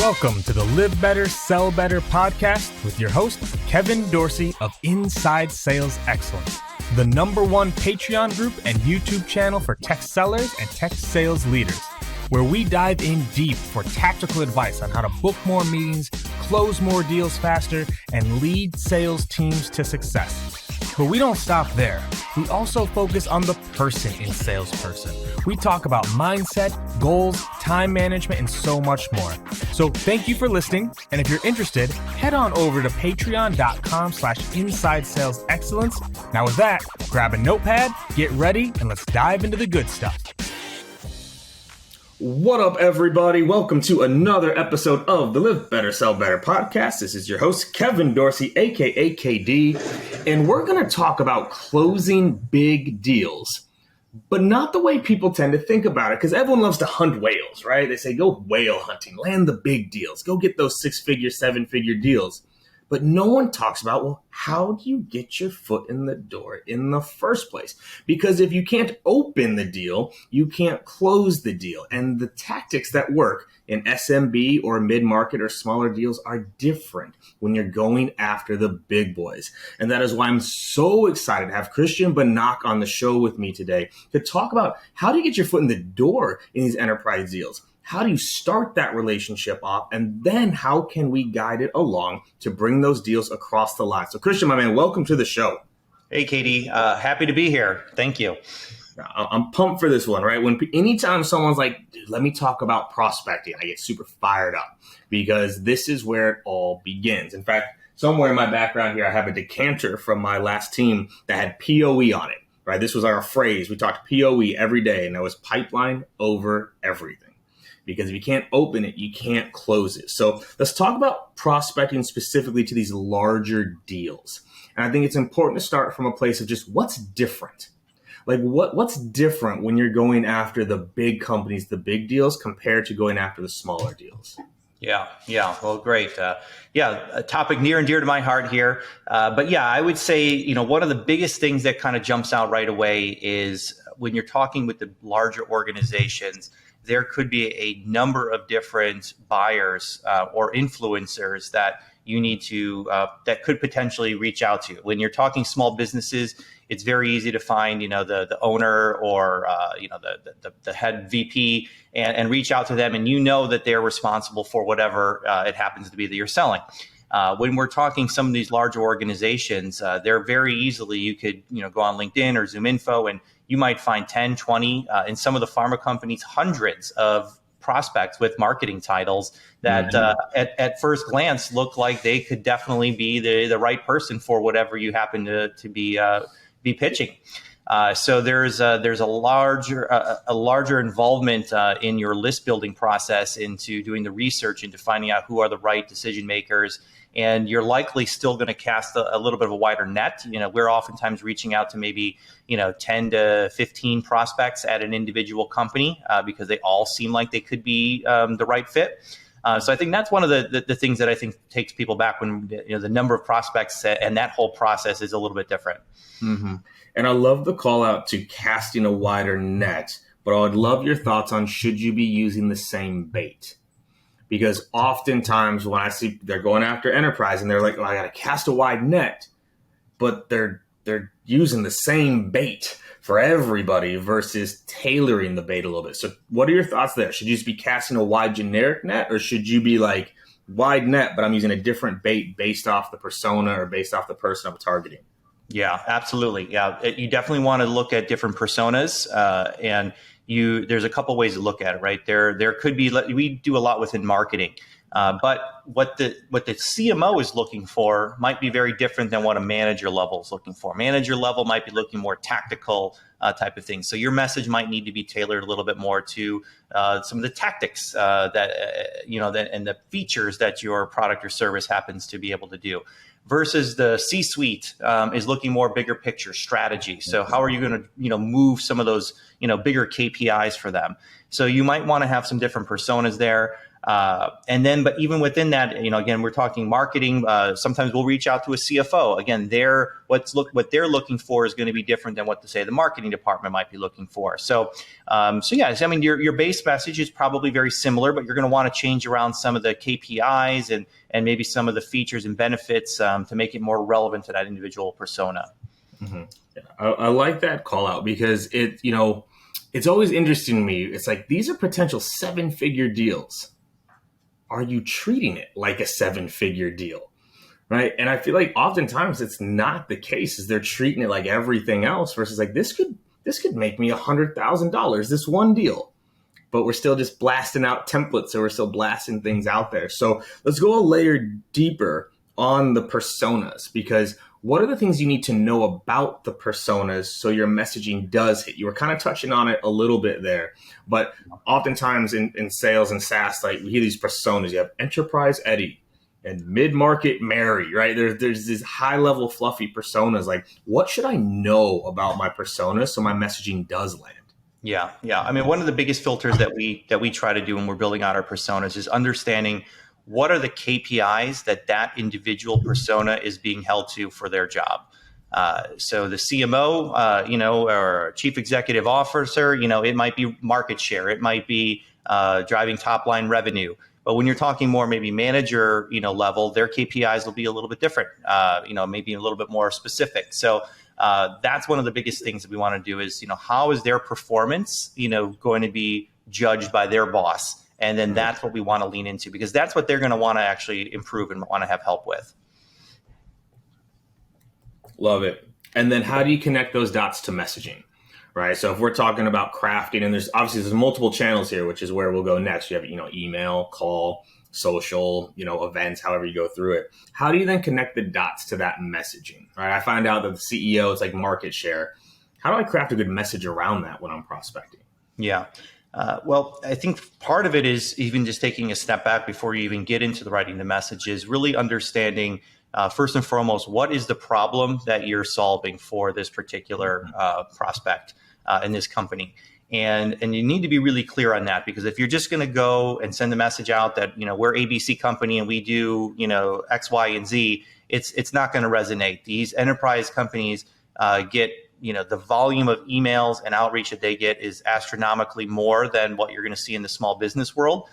Welcome to the Live Better, Sell Better podcast with your host, Kevin Dorsey of Inside Sales Excellence, the #1 Patreon group and YouTube channel for tech sellers and tech sales leaders, where we dive in deep for tactical advice on how to book more meetings, close more deals faster, and lead sales teams to success. But we don't stop there. We also focus on the person in salesperson. We talk about mindset, goals, time management, and so much more. So thank you for listening. And if you're interested, head on over to patreon.com/inside sales excellence. Now with that, grab a notepad, get ready, and let's dive into the good stuff. What up, everybody? Welcome to another episode of the Live Better, Sell Better podcast. This is your host, Kevin Dorsey, aka KD, and we're going to talk about closing big deals, but not the way people tend to think about it, because everyone loves to hunt whales, right? They say, go whale hunting, land the big deals, go get those 6-figure, 7-figure deals. But no one talks about, well, how do you get your foot in the door in the first place? Because if you can't open the deal, you can't close the deal. And the tactics that work in SMB or mid-market or smaller deals are different when you're going after the big boys. And that is why I'm so excited to have Christian Banach on the show with me today to talk about how do you get your foot in the door in these enterprise deals? How do you start that relationship off? And then how can we guide it along to bring those deals across the line? So Christian, my man, welcome to the show. Hey, Katie. Happy to be here. Thank you. I'm pumped for this one, right? Anytime someone's like, dude, let me talk about prospecting, I get super fired up because this is where it all begins. In fact, somewhere in my background here, I have a decanter from my last team that had POE on it, right? This was our phrase. We talked POE every day, and that was pipeline over everything. Because if you can't open it, you can't close it. So let's talk about prospecting specifically to these larger deals. And I think it's important to start from a place of just what's different. Like what's different when you're going after the big companies, the big deals, compared to going after the smaller deals? Yeah. Well, great. A topic near and dear to my heart here. But yeah, I would say, one of the biggest things that kind of jumps out right away is when you're talking with the larger organizations, there could be a number of different buyers or influencers that you need to that could potentially reach out to. When you're talking small businesses, it's very easy to find the owner or the head VP and reach out to them, and that they're responsible for whatever it happens to be that you're selling. When we're talking some of these larger organizations, they're very easily, you could go on LinkedIn or Zoom Info, and you might find 10, 20, in some of the pharma companies, hundreds of prospects with marketing titles that at first glance look like they could definitely be the right person for whatever you happen to be pitching. So there's a larger involvement in your list building process into doing the research into finding out who are the right decision makers. And you're likely still going to cast a little bit of a wider net. We're oftentimes reaching out to maybe 10 to 15 prospects at an individual company because they all seem like they could be the right fit. So I think that's one of the things that I think takes people back when the number of prospects and that whole process is a little bit different. Mm-hmm. And I love the call out to casting a wider net, but I would love your thoughts on should you be using the same bait? Because oftentimes when I see they're going after enterprise and they're like, I got to cast a wide net, but they're using the same bait for everybody versus tailoring the bait a little bit. So what are your thoughts there? Should you just be casting a wide generic net, or should you be like wide net, but I'm using a different bait based off the persona or based off the person I'm targeting? Yeah, absolutely. Yeah, you definitely want to look at different personas and there's a couple ways to look at it, right? There could be, we do a lot within marketing, but what the CMO is looking for might be very different than what a manager level is looking for. Manager level might be looking more tactical type of things. So your message might need to be tailored a little bit more to some of the tactics that and the features that your product or service happens to be able to do. Versus the C-suite is looking more bigger picture strategy. So how are you going to move some of those bigger KPIs for them? So you might want to have some different personas there. But even within that, again, we're talking marketing. Sometimes we'll reach out to a CFO. Again, what they're looking for is going to be different than what the marketing department might be looking for. So yeah, I mean, your base message is probably very similar, but you're going to want to change around some of the KPIs and maybe some of the features and benefits to make it more relevant to that individual persona. Mm-hmm. Yeah, I like that call out because it's always interesting to me. It's like, these are potential 7-figure deals. Are you treating it like a 7-figure deal? Right. And I feel like oftentimes it's not the case, is they're treating it like everything else versus like, this could make me $100,000, this one deal. But we're still just blasting out templates, so we're still blasting things out there. So let's go a layer deeper on the personas, because what are the things you need to know about the personas so your messaging does hit? You were kind of touching on it a little bit there, but oftentimes in sales and SaaS, like, we hear these personas. You have enterprise Eddie and mid-market Mary, right? There's these high-level fluffy personas. Like, what should I know about my persona so my messaging does land? Yeah. I mean, one of the biggest filters that we try to do when we're building out our personas is understanding what are the KPIs that individual persona is being held to for their job. So the CMO, or chief executive officer, it might be market share, it might be driving top line revenue. But when you're talking more maybe manager, level, their KPIs will be a little bit different. Maybe a little bit more specific. So that's one of the biggest things that we want to do is, how is their performance, going to be judged by their boss? And then that's what we want to lean into, because that's what they're going to want to actually improve and want to have help with. Love it. And then how do you connect those dots to messaging, right? So if we're talking about crafting, and there's multiple channels here, which is where we'll go next. You have, email, call, social, events, however you go through it. How do you then connect the dots to that messaging, right? I find out that the CEO is like market share. How do I craft a good message around that when I'm prospecting? Yeah. Well, I think part of it is even just taking a step back before you even get into the writing the message, is really understanding first and foremost, what is the problem that you're solving for this particular prospect in this company? And you need to be really clear on that, because if you're just going to go and send a message out that, we're ABC company and we do, X, Y, and Z, it's not going to resonate. These enterprise companies get, the volume of emails and outreach that they get is astronomically more than what you're going to see in the small business world.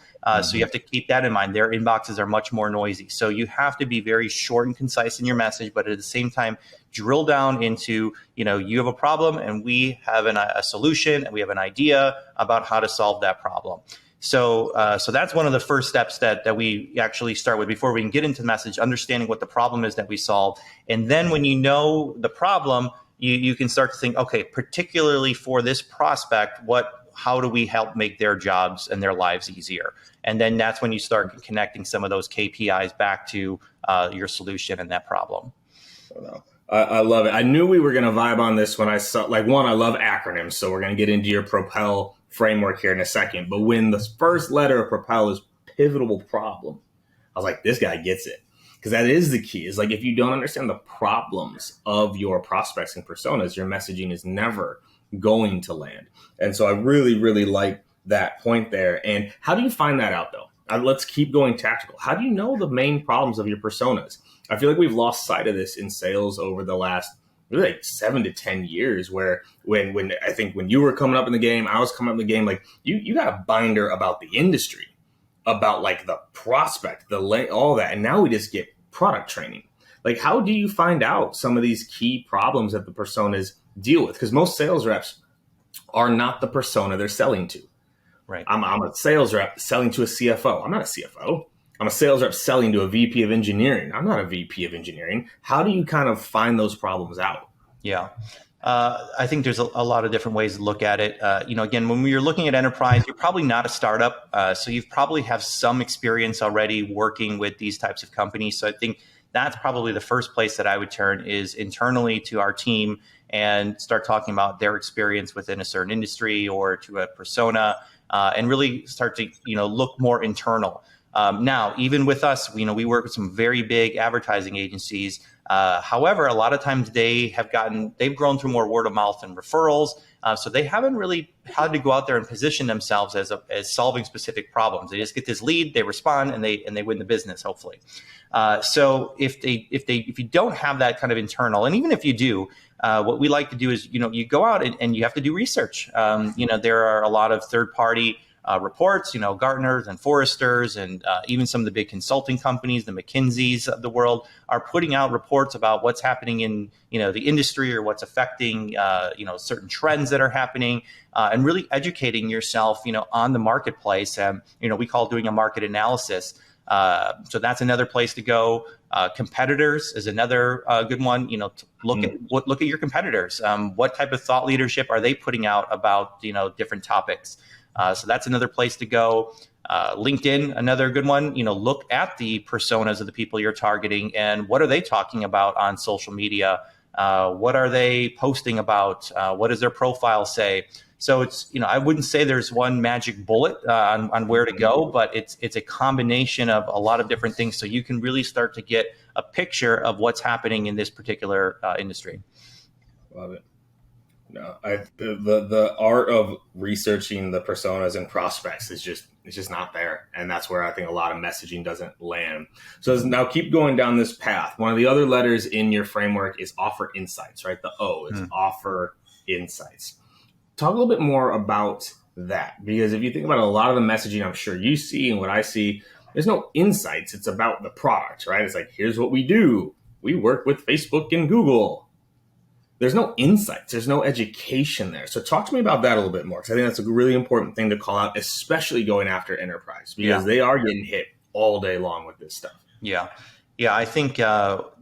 So you have to keep that in mind. Their inboxes are much more noisy. So you have to be very short and concise in your message, but at the same time, drill down into, you have a problem and we have a solution and we have an idea about how to solve that problem. So that's one of the first steps that we actually start with before we can get into the message, understanding what the problem is that we solve. And then when you know the problem, you can start to think, okay, particularly for this prospect, how do we help make their jobs and their lives easier? And then that's when you start connecting some of those KPIs back to your solution and that problem. I love it. I knew we were going to vibe on this when I saw, I love acronyms. So we're going to get into your Propel framework here in a second. But when the first letter of Propel is pivotal problem, I was like, this guy gets it. Because that is the key. Is like, if you don't understand the problems of your prospects and personas, your messaging is never going to land. And so I really, really like that point there. And how do you find that out, though? Let's keep going tactical. How do you know the main problems of your personas? I feel like we've lost sight of this in sales over the last really 7 to 10 years, where when I think when you were coming up in the game, I was coming up in the game, like you got a binder about the industry, about like the prospect, all that. And now we just get product training. Like, how do you find out some of these key problems that the personas deal with? Because most sales reps are not the persona they're selling to. Right. I'm a sales rep selling to a CFO. I'm not a CFO. I'm a sales rep selling to a VP of engineering. I'm not a VP of engineering. How do you kind of find those problems out? Yeah. I think there's a lot of different ways to look at it. Again, when you're looking at enterprise, you're probably not a startup. So you probably have some experience already working with these types of companies. So I think that's probably the first place that I would turn, is internally to our team and start talking about their experience within a certain industry or to a persona, and really start to, look more internal. Now, even with us, we work with some very big advertising agencies. However, a lot of times they've grown through more word of mouth and referrals. So they haven't really had to go out there and position themselves as solving specific problems. They just get this lead, they respond, and they win the business, hopefully. So if you don't have that kind of internal, and even if you do, what we like to do is, you go out and you have to do research. There are a lot of third-party reports, Gartners and Forresters, and even some of the big consulting companies, the McKinseys of the world, are putting out reports about what's happening in, the industry, or what's affecting, certain trends that are happening, and really educating yourself, on the marketplace. And, we call doing a market analysis. So that's another place to go. Competitors is another good one. Look at your competitors. What type of thought leadership are they putting out about different topics? So that's another place to go. LinkedIn, another good one. Look at the personas of the people you're targeting and what are they talking about on social media? What are they posting about? What does their profile say? So it's, I wouldn't say there's one magic bullet on where to go, but it's a combination of a lot of different things. So you can really start to get a picture of what's happening in this particular industry. Love it. No, the art of researching the personas and prospects is just not there, and that's where I think a lot of messaging doesn't land. So now keep going down this path. One of the other letters in your framework is offer insights, right? The O is offer insights. Talk a little bit more about that, because if you think about a lot of the messaging I'm sure you see and what I see, there's no insights. It's about the product, right? It's like, here's what we do. We work with Facebook and Google. There's no insights. There's no education there. So talk to me about that a little bit more, because I think that's a really important thing to call out, especially going after enterprise, because they are getting hit all day long with this stuff. Yeah. Yeah, I think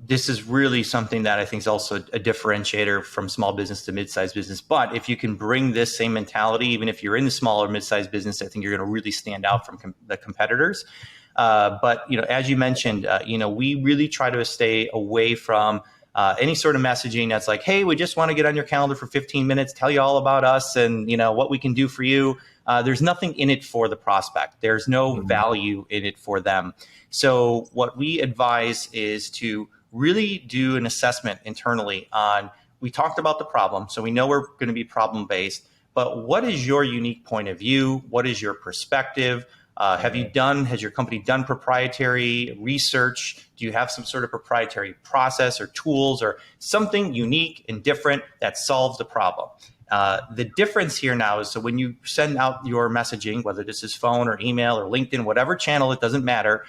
this is really something that I think is also a differentiator from small business to mid-sized business. But if you can bring this same mentality, even if you're in the small or mid-sized business, I think you're going to really stand out from the competitors. But as you mentioned, we really try to stay away from any sort of messaging that's like, hey, we just want to get on your calendar for 15 minutes, tell you all about us and, what we can do for you. There's nothing in it for the prospect. There's no value in it for them. So what we advise is to really do an assessment internally on, we talked about the problem, so we know we're going to be problem-based, but what is your unique point of view? What is your perspective? Has your company done proprietary research? Do you have some sort of proprietary process or tools or something unique and different that solves the problem? The difference here now is, so when you send out your messaging, whether this is phone or email or LinkedIn, whatever channel, it doesn't matter.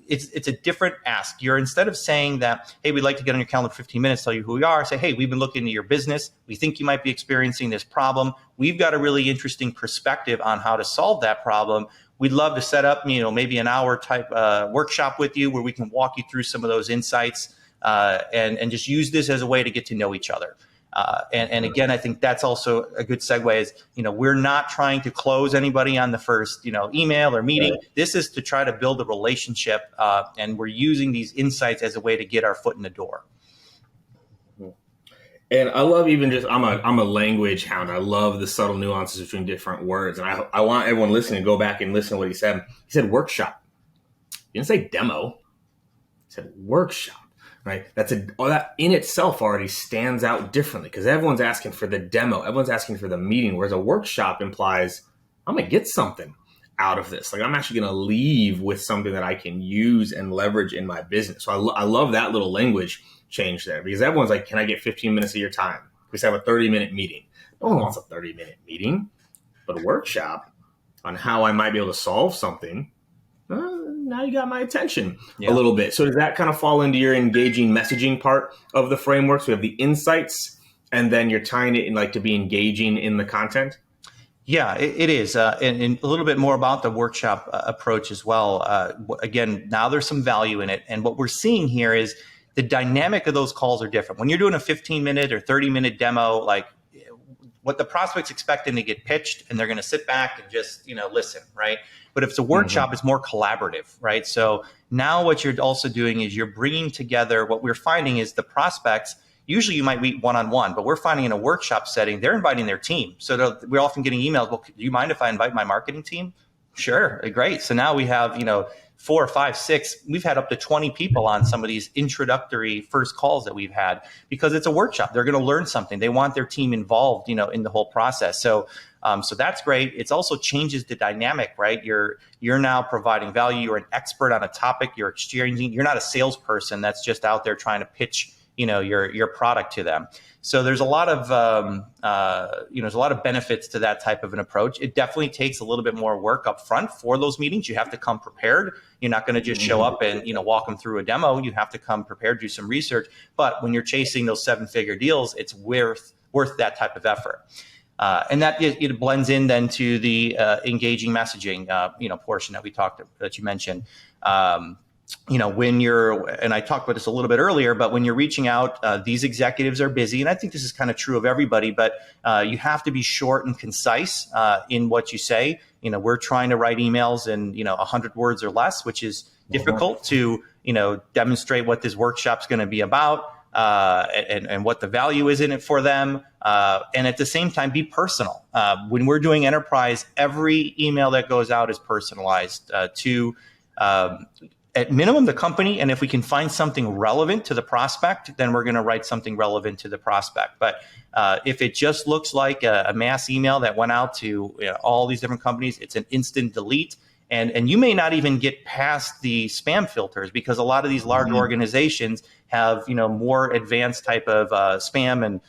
It's a different ask. You're, instead of saying that, hey, we'd like to get on your calendar for 15 minutes, tell you who we are, say, hey, we've been looking into your business. We think you might be experiencing this problem. We've got a really interesting perspective on how to solve that problem. We'd love to set up, maybe an hour type workshop with you where we can walk you through some of those insights and just use this as a way to get to know each other. And again, I think that's also a good segue is, we're not trying to close anybody on the first, email or meeting. Right. This is to try to build a relationship, and we're using these insights as a way to get our foot in the door. And I love I'm a language hound. I love the subtle nuances between different words. And I want everyone listening to go back and listen to what he said. He said workshop. He didn't say demo. He said workshop. Right, that in itself already stands out differently, because everyone's asking for the demo, everyone's asking for the meeting, whereas a workshop implies I'm gonna get something out of this. Like, I'm actually gonna leave with something that I can use and leverage in my business. So I love that little language change there, because everyone's like, can I get 15 minutes of your time? We have a 30-minute meeting. No one wants a 30-minute meeting, but a workshop on how I might be able to solve something. Now you got my attention a little bit. So does that kind of fall into your engaging messaging part of the framework? So we have the insights, and then you're tying it in to be engaging in the content? Yeah, it is. And a little bit more about the workshop approach as well. Again, now there's some value in it. And what we're seeing here is the dynamic of those calls are different. When you're doing a 15-minute or 30-minute demo, what the prospect's expecting to get pitched, and they're going to sit back and just, listen, right? But if it's a workshop, it's more collaborative, right? So now what you're also doing is you're bringing together, what we're finding is the prospects, usually you might meet one-on-one, but we're finding in a workshop setting, they're inviting their team. So we're often getting emails, well, do you mind if I invite my marketing team? Sure, great. So now we have, 4, 5, 6, we've had up to 20 people on some of these introductory first calls that we've had, because it's a workshop. They're going to learn something. They want their team involved, in the whole process. So that's great. It's also changes the dynamic, right? You're now providing value. You're an expert on a topic. You're exchanging. You're not a salesperson that's just out there trying to pitch, your product to them. So there's a lot of there's a lot of benefits to that type of an approach. It definitely takes a little bit more work up front for those meetings. You have to come prepared. You're not going to just show up and walk them through a demo. You have to come prepared, do some research. But when you're chasing those 7-figure deals, it's worth that type of effort. And that it blends in then to the engaging messaging portion that you mentioned. When you're, and I talked about this a little bit earlier, but when you're reaching out, these executives are busy. And I think this is kind of true of everybody, but you have to be short and concise in what you say. We're trying to write emails in, 100 words or less, which is difficult to, demonstrate what this workshop's going to be about. And what the value is in it for them. And at the same time, be personal. When we're doing enterprise, every email that goes out is personalized to, at minimum, the company. And if we can find something relevant to the prospect, then we're going to write something relevant to the prospect. But if it just looks like a mass email that went out to all these different companies, it's an instant delete. And you may not even get past the spam filters, because a lot of these large organizations have more advanced type of spam and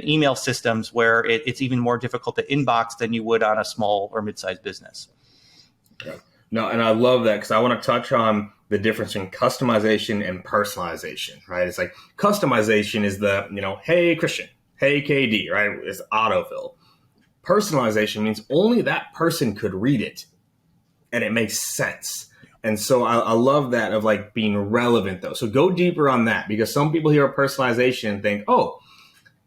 email systems where it's even more difficult to inbox than you would on a small or mid-sized business. Yeah. No, and I love that, because I want to touch on the difference in customization and personalization, right? It's like customization is the, hey, Christian, hey, KD, right? It's autofill. Personalization means only that person could read it and it makes sense. And so I love that, of like being relevant though. So go deeper on that, because some people hear personalization and think, oh,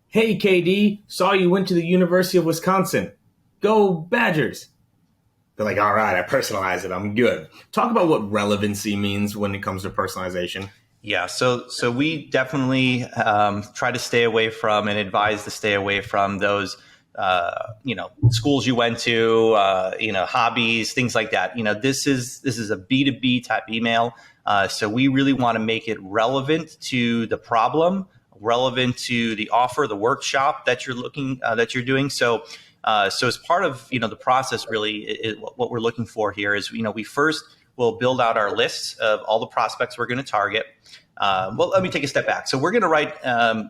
hey, KD, saw you went to the University of Wisconsin. Go Badgers. They're like, all right, I personalize it. I'm good. Talk about what relevancy means when it comes to personalization. Yeah, so we definitely try to stay away from and advise to stay away from those, schools you went to, hobbies, things like that. This is a B2B type email. So we really want to make it relevant to the problem, relevant to the offer, the workshop that you're doing. So as part of, the process, really, what we're looking for here is, we first will build out our lists of all the prospects we're going to target. Well, let me take a step back. So we're going to write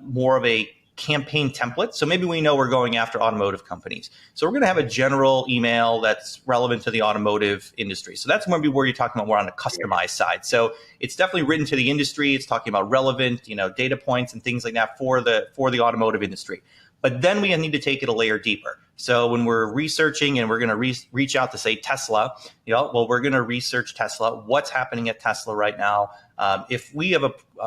more of a campaign template. So maybe we know we're going after automotive companies. So we're going to have a general email that's relevant to the automotive industry. So that's maybe where you're talking about more on the customized side. So it's definitely written to the industry. It's talking about relevant, data points and things like that for the automotive industry. But then we need to take it a layer deeper. So when we're researching and we're going to reach out to, say, Tesla, we're going to research Tesla. What's happening at Tesla right now? If we have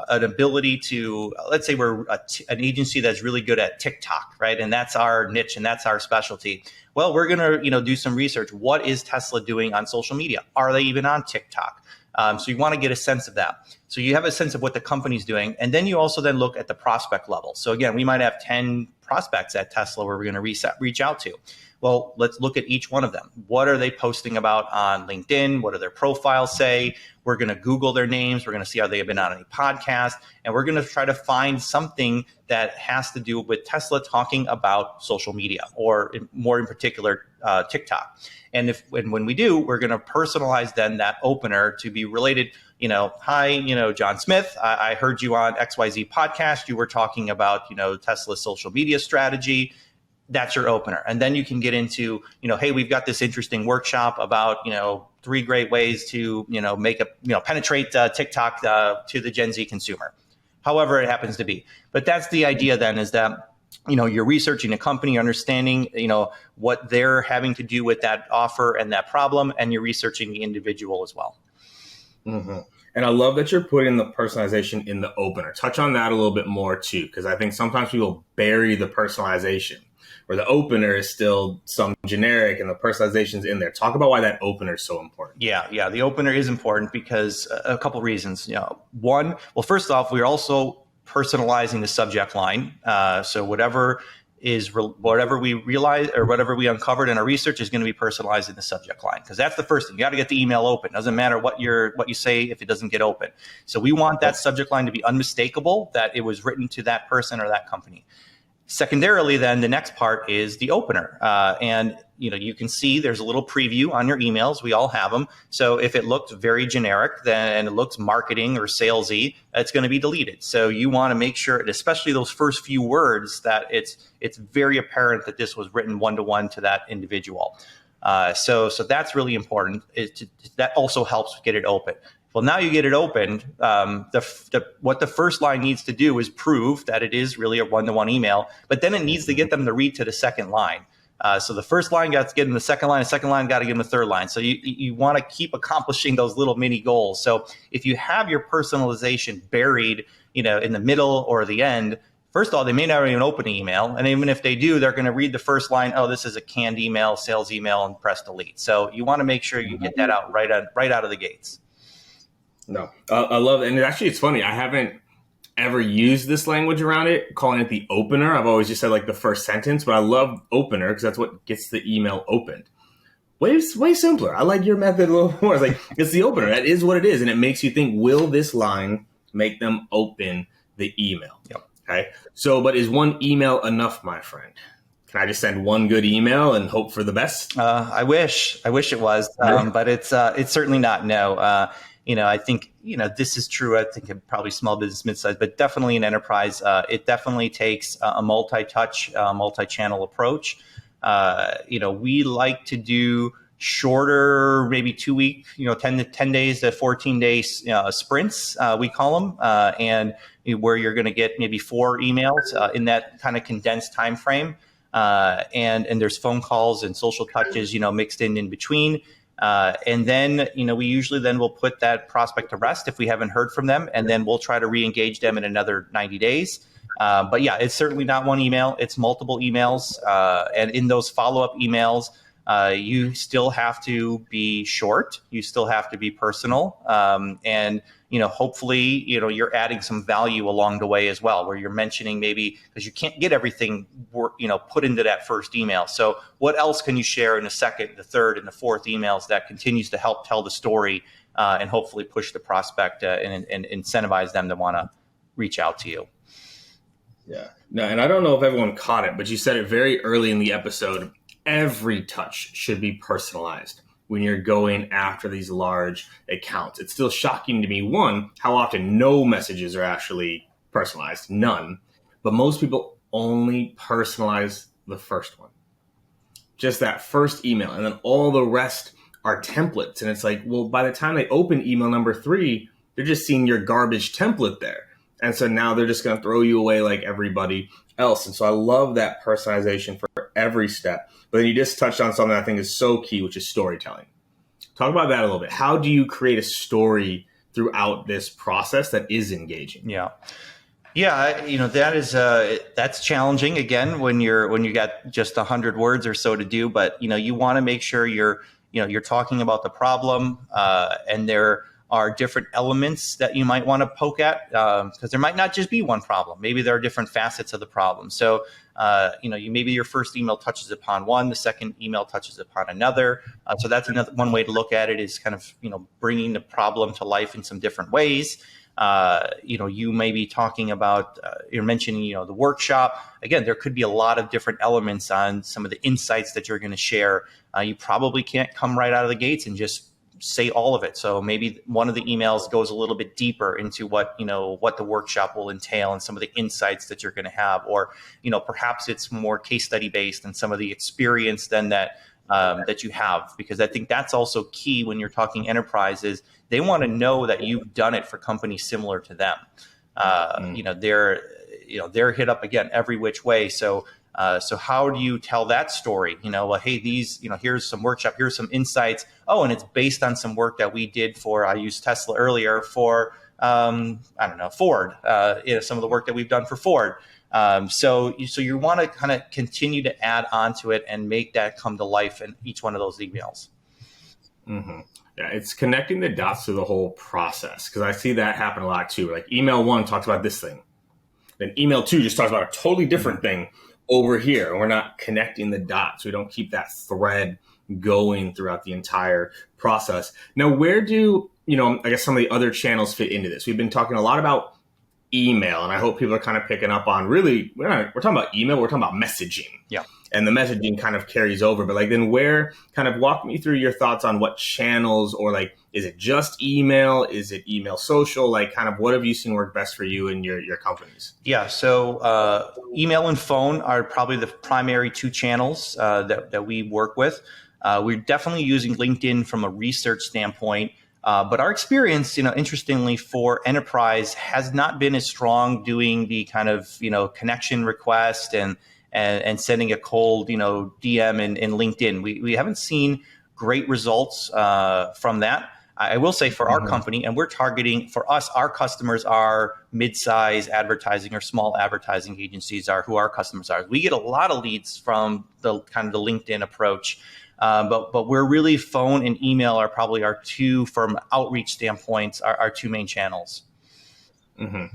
an ability to, let's say we're an agency that's really good at TikTok, right? And that's our niche and that's our specialty. Well, we're going to, do some research. What is Tesla doing on social media? Are they even on TikTok? So you want to get a sense of that. So you have a sense of what the company's doing. And then you also then look at the prospect level. So again, we might have 10 prospects at Tesla where we're going to reach out to. Well, let's look at each one of them. What are they posting about on LinkedIn? What do their profiles say? We're going to Google their names. We're going to see how they have been on any podcast. And we're going to try to find something that has to do with Tesla talking about social media, or more in particular, TikTok. And when we do, we're going to personalize then that opener to be related. Hi, John Smith, I heard you on XYZ podcast. You were talking about, Tesla's social media strategy. That's your opener. And then you can get into, hey, we've got this interesting workshop about, 3 great ways to, penetrate TikTok to the Gen Z consumer, however it happens to be. But that's the idea then, is that, you're researching a company, understanding, what they're having to do with that offer and that problem, and you're researching the individual as well. Mm-hmm. And I love that you're putting the personalization in the opener. Touch on that a little bit more too, because I think sometimes people bury the personalization, where the opener is still some generic and the personalization's in there. Talk about why that opener is so important. Yeah. The opener is important because a couple reasons. One, well, first off, we're also personalizing the subject line. So whatever whatever we realize or whatever we uncovered in our research is going to be personalized in the subject line, because that's the first thing. You got to get the email open. Doesn't matter what you say if it doesn't get open. So we want that subject line to be unmistakable, that it was written to that person or that company. Secondarily, then the next part is the opener. And you can see there's a little preview on your emails. We all have them. So if it looks very generic, then it looks marketing or salesy, it's going to be deleted. So you want to make sure, especially those first few words, that it's very apparent that this was written one-to-one to that individual. So that's really important. That also helps get it open. Well, now you get it opened. What the first line needs to do is prove that it is really a one-to-one email, but then it needs to get them to read to the second line. So the first line got to get in the second line got to get in the third line. So you want to keep accomplishing those little mini goals. So if you have your personalization buried, in the middle or the end, first of all, they may not even open the email. And even if they do, they're going to read the first line, oh, this is a canned email, sales email, and press delete. So you want to make sure you get that out right out of the gates. No, I love it. And it's funny. I haven't ever used this language around it, calling it the opener. I've always just said like the first sentence, but I love opener because that's what gets the email opened. Way simpler. I like your method a little more. It's like, it's the opener. That is what it is. And it makes you think, will this line make them open the email? Yep. Okay. So, but is one email enough, my friend? Can I just send one good email and hope for the best? I wish it was, but it's certainly not. No. I think, this is true. I think in probably small business, mid-size, but definitely in enterprise, it definitely takes a multi-touch, multi-channel approach. We like to do shorter, maybe 2 week, 10 days to 14 days sprints, we call them, and where you're going to get maybe 4 emails in that kind of condensed time frame. And there's phone calls and social touches, mixed in between. And then, we usually then will put that prospect to rest if we haven't heard from them, and then we'll try to re-engage them in another 90 days. But yeah, it's certainly not one email. It's multiple emails. And in those follow-up emails, you still have to be short. You still have to be personal. And hopefully, you're adding some value along the way as well, where you're mentioning maybe, because you can't get everything, put into that first email. So what else can you share in the second, the third, and the fourth emails that continues to help tell the story and hopefully push the prospect and incentivize them to want to reach out to you? Yeah. No, and I don't know if everyone caught it, but you said it very early in the episode. Every touch should be personalized when you're going after these large accounts. It's still shocking to me, one, how often no messages are actually personalized, none. But most people only personalize the first one. Just that first email. And then all the rest are templates. And it's like, well, by the time they open email number 3, they're just seeing your garbage template there. And so now they're just going to throw you away like everybody else. And so I love that personalization for every step. But then you just touched on something I think is so key, which is storytelling. Talk about that a little bit. How do you create a story throughout this process that is engaging? Yeah. That is that's challenging again when you got just 100 words or so to do. But you want to make sure you're talking about the problem, and there are different elements that you might want to poke at, because there might not just be one problem. Maybe there are different facets of the problem. So, maybe your first email touches upon one, the second email touches upon another. So that's one way to look at it, is kind of, bringing the problem to life in some different ways. You may be talking about, you're mentioning, the workshop. Again, there could be a lot of different elements on some of the insights that you're going to share. You probably can't come right out of the gates and just say all of it. So maybe one of the emails goes a little bit deeper into what the workshop will entail and some of the insights that you're going to have, or, perhaps it's more case study based and some of the experience then that you have, because I think that's also key when you're talking enterprises. They want to know that you've done it for companies similar to them. They're hit up again every which way. So how do you tell that story? Hey, here's some workshop, here's some insights. Oh, and it's based on some work that we did for, I used Tesla earlier, for, Ford, some of the work that we've done for Ford. So you want to kind of continue to add onto it and make that come to life in each one of those emails. Mm-hmm. Yeah, it's connecting the dots to the whole process, because I see that happen a lot too. Like email 1 talks about this thing. Then email 2 just talks about a totally different thing. over here. We're not connecting the dots. We don't keep that thread going throughout the entire process. Now, where do, I guess some of the other channels fit into this? We've been talking a lot about email, and I hope people are kind of picking up on really, we're talking about email, we're talking about messaging. Yeah. And the messaging kind of carries over. But then where, kind of walk me through your thoughts on what channels, or is it just email? Is it email social? Kind of what have you seen work best for you and your companies? Yeah. So email and phone are probably the primary two channels that we work with. We're definitely using LinkedIn from a research standpoint. But our experience, interestingly, for enterprise has not been as strong doing the kind of, connection request and sending a cold, DM in LinkedIn. We haven't seen great results from that. I will say for our company, and we're targeting, for us, our customers are mid-size advertising or small advertising agencies are who our customers are. We get a lot of leads from the kind of the LinkedIn approach. But we're really, phone and email are probably our two, from outreach standpoints, our two main channels. Mm-hmm.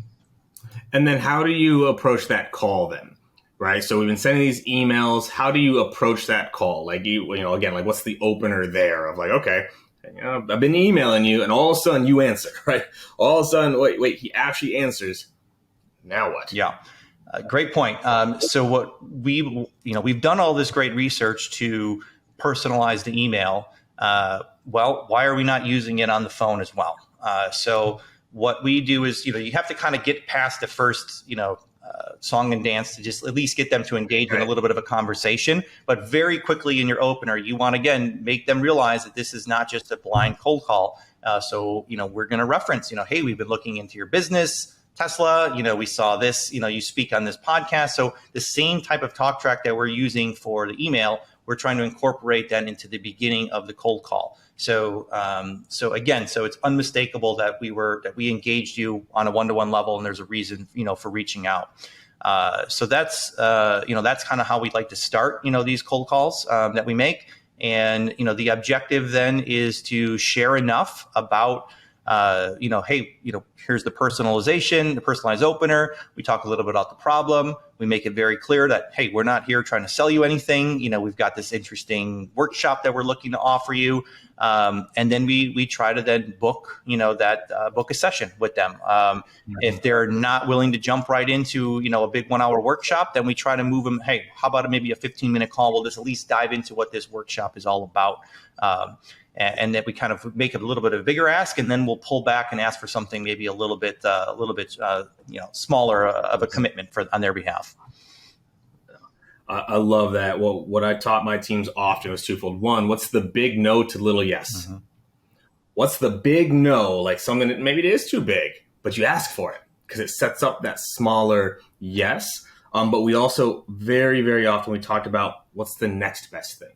And then how do you approach that call then? Right. So we've been sending these emails. How do you approach that call? Again, what's the opener there of okay, I've been emailing you, and all of a sudden you answer, right? All of a sudden, wait, he actually answers. Now what? Yeah. Great point. So what we've done all this great research to personalize the email. Well, why are we not using it on the phone as well? So what we do is, you have to kind of get past the first, song and dance to just at least get them to engage in a little bit of a conversation. But very quickly in your opener, you want to, again, make them realize that this is not just a blind cold call. So we're going to reference, hey, we've been looking into your business, Tesla, we saw this, you speak on this podcast. So the same type of talk track that we're using for the email, we're trying to incorporate that into the beginning of the cold call. So it's unmistakable that we engaged you on a one-to-one level, and there's a reason, for reaching out. So that's kind of how we'd like to start, these cold calls that we make. And, the objective then is to share enough about, hey, here's the personalization, the personalized opener. We talk a little bit about the problem. We make it very clear that, hey, we're not here trying to sell you anything. We've got this interesting workshop that we're looking to offer you. And then we try to then book, book a session with them. If they're not willing to jump right into, a big 1 hour workshop, then we try to move them. Hey, how about maybe a 15-minute call? We'll just at least dive into what this workshop is all about. And that we kind of make it a little bit of a bigger ask, and then we'll pull back and ask for something maybe a little bit smaller of a commitment on their behalf. I love that. Well, what I taught my teams often was twofold. One, what's the big no to little yes? Mm-hmm. What's the big no? Something that maybe it is too big, but you ask for it because it sets up that smaller yes. But we also very, very often we talked about what's the next best thing,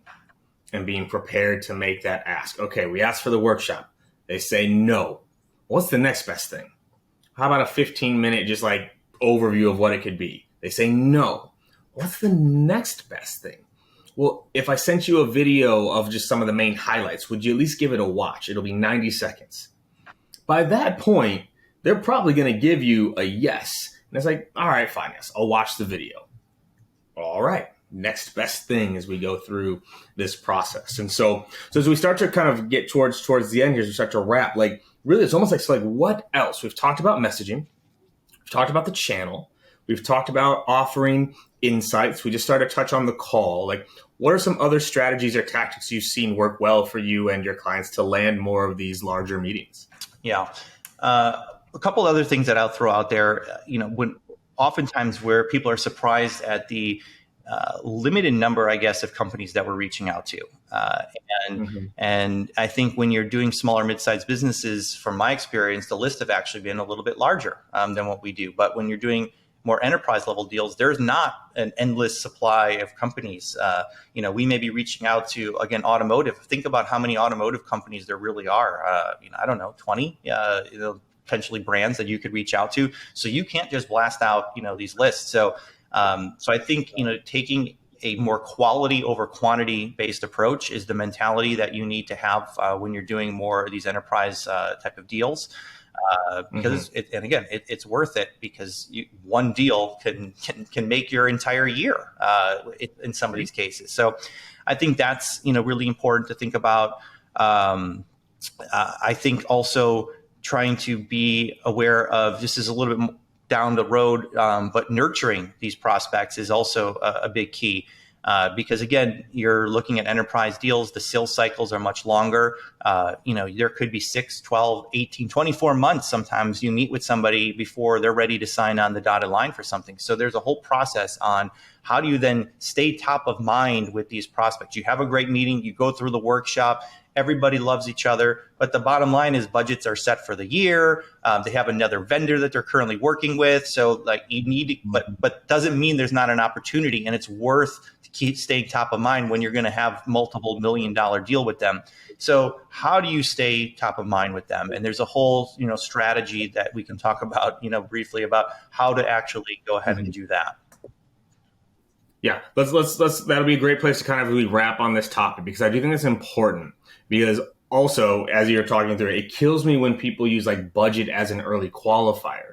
and being prepared to make that ask. Okay, we asked for the workshop. They say no. What's the next best thing? How about a 15-minute just overview of what it could be? They say no. What's the next best thing? Well, if I sent you a video of just some of the main highlights, would you at least give it a watch? It'll be 90 seconds. By that point, they're probably going to give you a yes. And it's all right, fine, yes, I'll watch the video. All right. Next best thing as we go through this process. And so as we start to kind of get towards the end here, as we start to wrap, really it's almost what else? We've talked about messaging. We've talked about the channel. We've talked about offering insights. We just started to touch on the call. What are some other strategies or tactics you've seen work well for you and your clients to land more of these larger meetings? Yeah. A couple other things that I'll throw out there, when oftentimes where people are surprised at the limited number, I guess, of companies that we're reaching out to. And I think when you're doing smaller, mid-sized businesses, from my experience, the list have actually been a little bit larger than what we do. But when you're doing more enterprise level deals, there's not an endless supply of companies. We may be reaching out to, again, automotive. Think about how many automotive companies there really are. I don't know, 20, potentially brands that you could reach out to. So you can't just blast out, these lists. So I think, taking a more quality over quantity based approach is the mentality that you need to have when you're doing more of these enterprise type of deals. Because it's worth it because one deal can make your entire year in some of these cases. So I think that's really important to think about. I think also trying to be aware of, this is a little bit down the road, but nurturing these prospects is also a big key. Because again, you're looking at enterprise deals, the sales cycles are much longer. There could be 6, 12, 18, 24 months. Sometimes you meet with somebody before they're ready to sign on the dotted line for something. So there's a whole process on how do you then stay top of mind with these prospects. You have a great meeting, you go through the workshop, everybody loves each other, but the bottom line is budgets are set for the year. They have another vendor that they're currently working with. So like you need to, but doesn't mean there's not an opportunity, and it's worth to keep staying top of mind when you're going to have multiple $1 million deal with them. So how do you stay top of mind with them? And there's a whole, strategy that we can talk about, briefly about how to actually go ahead and do that. Yeah, let's that'll be a great place to kind of really wrap on this topic, because I do think it's important. Because also, as you're talking through it kills me when people use like budget as an early qualifier.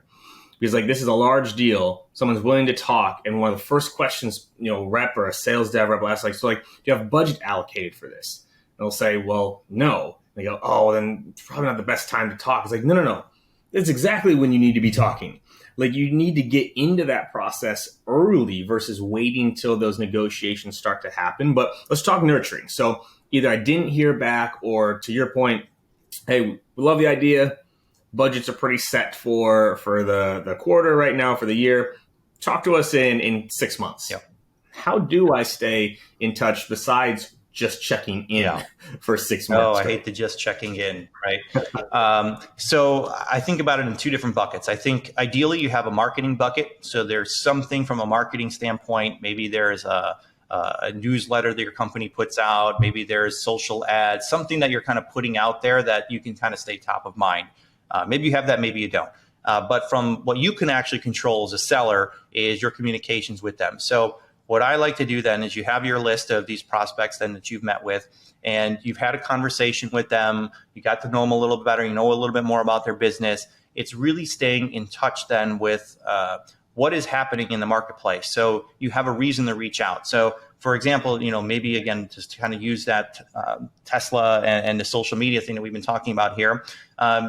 Because like this is a large deal, someone's willing to talk, and one of the first questions, rep or a sales dev rep will ask, do you have budget allocated for this? And they'll say, well, no. And they go, oh, then it's probably not the best time to talk. It's like, no. It's exactly when you need to be talking. Like you need to get into that process early versus waiting till those negotiations start to happen. But let's talk nurturing. So either I didn't hear back, or to your point, hey, we love the idea. Budgets are pretty set for the quarter right now, for the year. Talk to us in 6 months. Yep. How do I stay in touch besides just checking in for 6 months? Oh, I hate the just checking in, right? So I think about it in two different buckets. I think ideally you have a marketing bucket. So there's something from a marketing standpoint. Maybe there's a newsletter that your company puts out. Maybe there's social ads, something that you're kind of putting out there that you can kind of stay top of mind. Maybe you have that, maybe you don't. But from what you can actually control as a seller is your communications with them. So what I like to do then is you have your list of these prospects then that you've met with, and you've had a conversation with them. You got to know them a little bit better. You know a little bit more about their business. It's really staying in touch then with what is happening in the marketplace. So you have a reason to reach out. So for example, maybe again, just to kind of use that Tesla and the social media thing that we've been talking about here,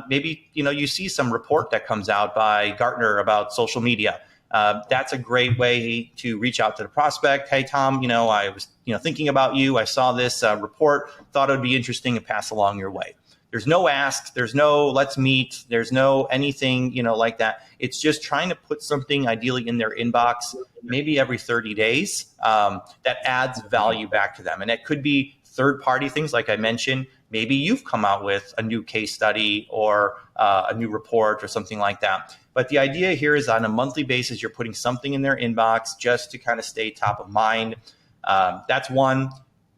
maybe, you see some report that comes out by Gartner about social media. That's a great way to reach out to the prospect. Hey, Tom, I was, thinking about you. I saw this report, thought it would be interesting to pass along your way. There's no ask. There's no let's meet. There's no anything, like that. It's just trying to put something ideally in their inbox, maybe every 30 days, that adds value back to them. And it could be third-party things, like I mentioned. Maybe you've come out with a new case study or a new report or something like that. But the idea here is on a monthly basis, you're putting something in their inbox just to kind of stay top of mind. That's one.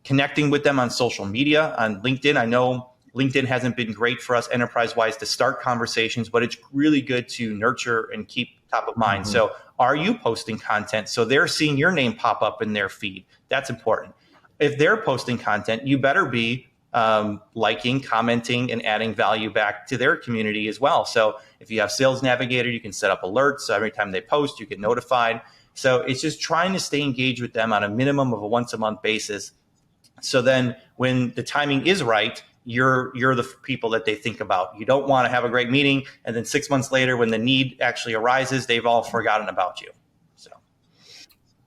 Connecting with them on social media, on LinkedIn. I know LinkedIn hasn't been great for us enterprise-wise to start conversations, but it's really good to nurture and keep top of mind. Mm-hmm. So are you posting content so they're seeing your name pop up in their feed? That's important. If they're posting content, you better be liking, commenting, and adding value back to their community as well. So if you have Sales Navigator, you can set up alerts. So every time they post, you get notified. So it's just trying to stay engaged with them on a minimum of a once-a-month basis. So then when the timing is right, you're the people that they think about. You don't want to have a great meeting, and then 6 months later, when the need actually arises, they've all forgotten about you. So,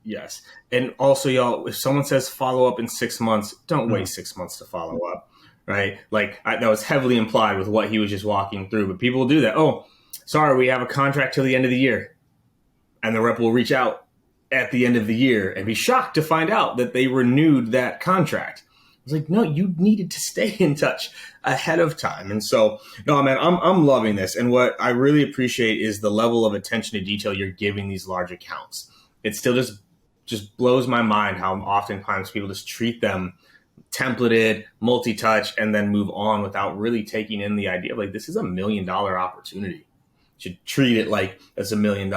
yes. And also, y'all, if someone says follow up in 6 months, don't wait 6 months to follow up, right? That was heavily implied with what he was just walking through. But people will do that. Oh, sorry, we have a contract till the end of the year. And the rep will reach out at the end of the year and be shocked to find out that they renewed that contract. I was like, no, you needed to stay in touch ahead of time. And so, no, man, I'm loving this. And what I really appreciate is the level of attention to detail you're giving these large accounts. It still just blows my mind how oftentimes people just treat them templated, multi-touch, and then move on without really taking in the idea of this is $1 million opportunity. You should treat it like it's $1 million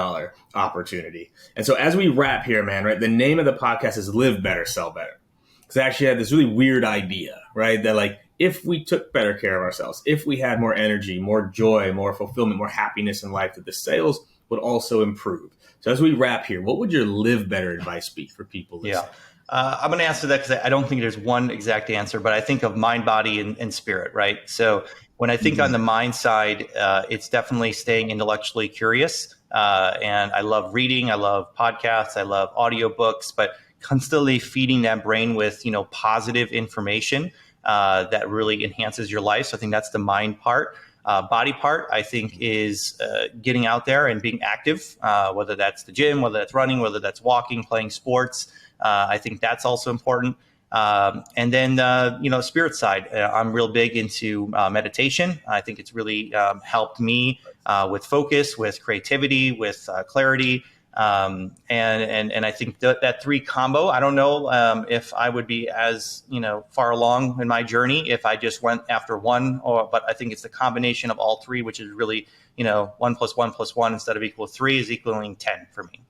opportunity. And so as we wrap here, man, right, the name of the podcast is Live Better, Sell Better. Because I actually had this really weird idea, right? That if we took better care of ourselves, if we had more energy, more joy, more fulfillment, more happiness in life, that the sales would also improve. So as we wrap here, what would your live better advice be for people listening? Yeah. I'm going to answer that because I don't think there's one exact answer, but I think of mind, body, and spirit, right? So when I think on the mind side, it's definitely staying intellectually curious. And I love reading. I love podcasts. I love audiobooks, but constantly feeding that brain with, positive information that really enhances your life. So I think that's the mind part. Body part, I think, is getting out there and being active, whether that's the gym, whether that's running, whether that's walking, playing sports. I think that's also important. And then, spirit side, I'm real big into meditation. I think it's really helped me with focus, with creativity, with clarity. And I think that three combo, I don't know if I would be as, far along in my journey if I just went after one, but I think it's the combination of all three, which is really, 1 + 1 + 1 instead of equal 3 is equaling 10 for me.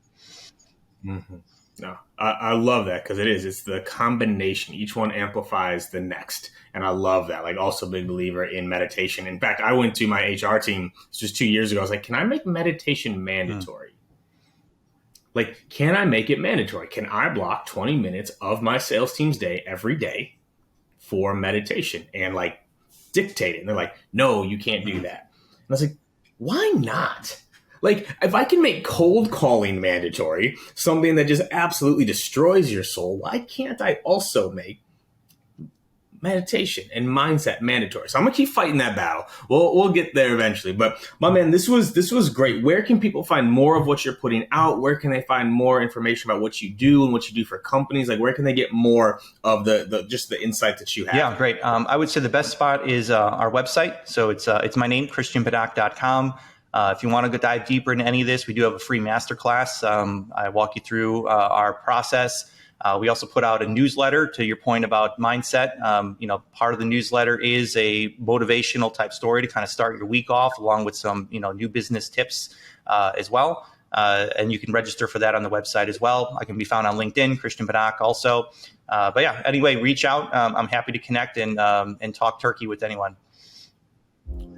Mm-hmm. No, I love that because it's the combination. Each one amplifies the next. And I love that. Like, also big believer in meditation. In fact, I went to my HR team just 2 years ago. I was like, can I make meditation mandatory? Like, can I make it mandatory? Can I block 20 minutes of my sales team's day every day for meditation and like dictate it? And they're like, no, you can't do that. And I was like, why not? Like, if I can make cold calling mandatory, something that just absolutely destroys your soul, why can't I also make meditation and mindset mandatory? So I'm gonna keep fighting that battle. We'll get there eventually. But my man, this was great. Where can people find more of what you're putting out? Where can they find more information about what you do and what you do for companies? Like, where can they get more of the just the insight that you have? Yeah, great. I would say the best spot is our website. So it's my name, christianbanach.com. If you want to go dive deeper into any of this, we do have a free masterclass. I walk you through our process. We also put out a newsletter, to your point about mindset. Part of the newsletter is a motivational type story to kind of start your week off, along with some, new business tips as well. And you can register for that on the website as well. I can be found on LinkedIn, Christian Banach also. But yeah, anyway, reach out. I'm happy to connect and talk turkey with anyone.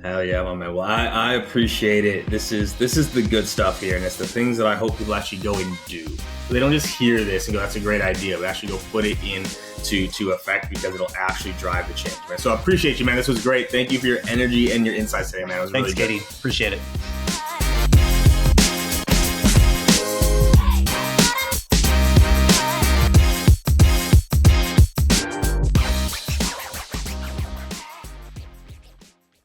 Hell yeah, my man. Well, I appreciate it. This is the good stuff here, and it's the things that I hope people actually go and do. So they don't just hear this and go, that's a great idea, but actually go put it into effect, because it'll actually drive the change, man. So I appreciate you, man. This was great. Thank you for your energy and your insights today, man. It was Thanks, really good. Katie. Appreciate it.